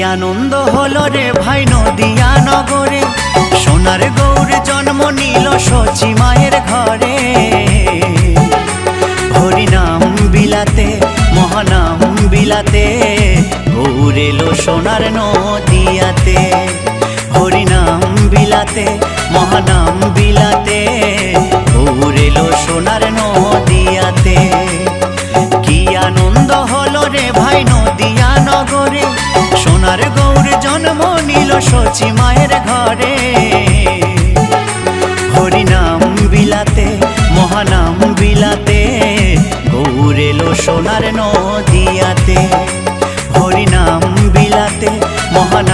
আনন্দ হলো রে ভাই নদিয়া নগরে, সোনার গৌর জন্ম নিল শচী মায়ের ঘরে। হরিনাম বিলাতে মহানাম বিলাতে, গৌর এলো সোনার নদিয়াতে। হরিনাম বিলাতে মহানাম বিলাতে, গৌর এলো সোনার নদিয়াতে। কি আনন্দ হলো রে ভাই নদিয়া নগরে, সোনার গৌর জন্ম নিল শচী মায়ের ঘরে। হরিনাম বিলাতে মহানাম বিলাতে, গৌর এলো সোনার নদিয়াতে। হরিনাম বিলাতে মহানাম